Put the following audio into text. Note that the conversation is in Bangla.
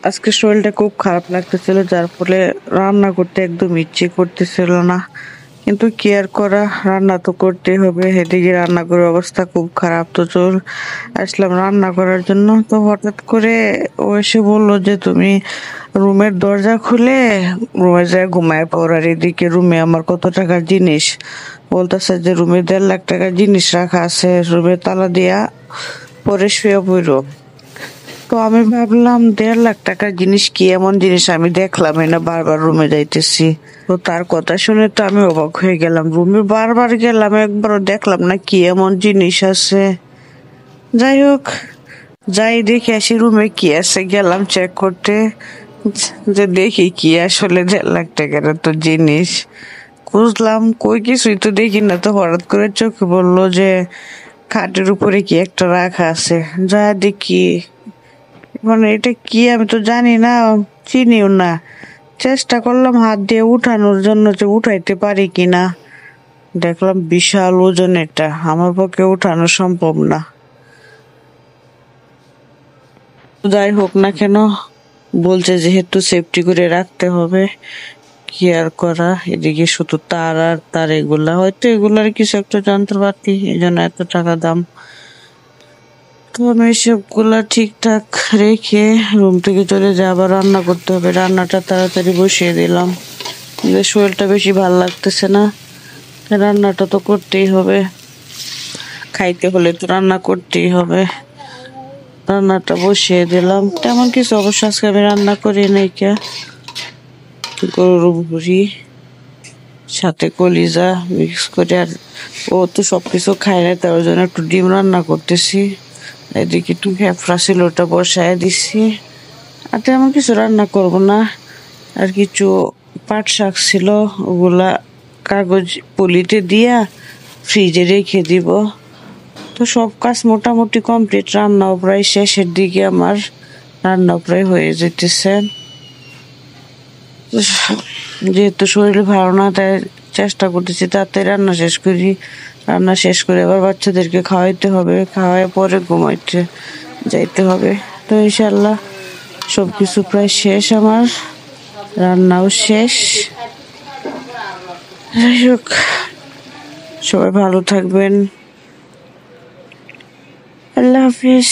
আজকে শরীরটা খুব খারাপ লাগতেছিল, যার ফলে রান্না করতে একদম ইচ্ছে করতেছিল না। কিন্তু কি আর করা, রান্না তো করতেই হবে। এদিকে রান্নাঘরের অবস্থা খুব খারাপ, তো আসলাম রান্না করার জন্য। তো হঠাৎ করে ও এসে বললো যে তুমি রুমের দরজা খুলে রুমে যায় ঘুমায় পড়। আর এদিকে রুমে আমার কত টাকার জিনিস, বলতেছে যে রুমে 1.5 লাখ টাকার জিনিস রাখা আছে, রুমে তালা দিয়া পরে শুয়ে পড়ো। তো আমি ভাবলাম 1.5 লাখ টাকার জিনিস কি এমন জিনিস আমি দেখলাম না, বারবার রুমে যাইতেছি। তো তার কথা শুনে তো আমি অবাক হয়ে গেলাম, রুমে বারবার গেলাম, একবারও দেখলাম না কি এমন জিনিস আছে। যাই হোক, যাই দেখি আসি রুমে কি আছে, গেলাম চেক করতে, যে দেখি কি আসলে 1.5 লাখ টাকার তো জিনিস। খুঁজলাম কই কিছুই তো দেখি না। তো হঠাৎ করে চোখে বললো যে খাটের উপরে কি একটা রাখা আছে। যা দেখি, মানে এটা কি আমি তো জানি না, চিনিও না। চেষ্টা করলাম হাত দিয়ে উঠানোর জন্য যে উঠাইতে পারি কিনা, দেখলাম বিশাল ওজন, এটা আমার পক্ষে উঠানো সম্ভব না। যাই হোক না কেন, বলছে যেহেতু সেফটি করে রাখতে হবে, কি আর করা। এদিকে শুধু তার আর তার, এগুলা হয়তো এগুলার কিছু একটা যন্ত্রপাতি, এই জন্য এত টাকা দাম। তো আমি সবগুলা ঠিকঠাক রেখে রুম থেকে চলে যাই, আবার রান্না করতে হবে। রান্নাটা তাড়াতাড়ি বসিয়ে দিলাম, যে শরীরটা বেশি ভাল লাগতেছে না, রান্নাটা তো করতেই হবে, খাইতে হলে তো রান্না করতেই হবে। রান্নাটা বসিয়ে দিলাম। তেমন কিছু অবশ্য আজকে আমি রান্না করি নাই, কে গরুর ভুড়ি সাথে কলিজা মিক্স করে, আর ও তো সবকিছু খায় না, তার জন্য একটু ডিম রান্না করতেছি। এদিকে একটু ফ্যাফড়া ছিল, ওটা বসায় দিছি। আর তেমন কিছু রান্না করব না। আর কিছু পাট শাক ছিল, ওগুলা কাগজ পলিতে দিয়া ফ্রিজে রেখে দিব। তো সব কাজ মোটামুটি কমপ্লিট, রান্নাও প্রায় শেষের দিকে, আমার রান্না প্রায় হয়ে যেতেছে। যেহেতু শরীর ভালো না, তাই চেষ্টা করতেছি তাড়াতাড়ি রান্না শেষ করি। রান্না শেষ করে আবার বাচ্চাদেরকে খাওয়াইতে হবে, খাওয়াই পরে ঘুমাইতে যাইতে হবে। তো ইনশাল্লাহ সবকিছু প্রায় শেষ, আমার রান্নাও শেষ। যাই হোক, সবাই ভালো থাকবেন, আল্লাহ হাফিজ।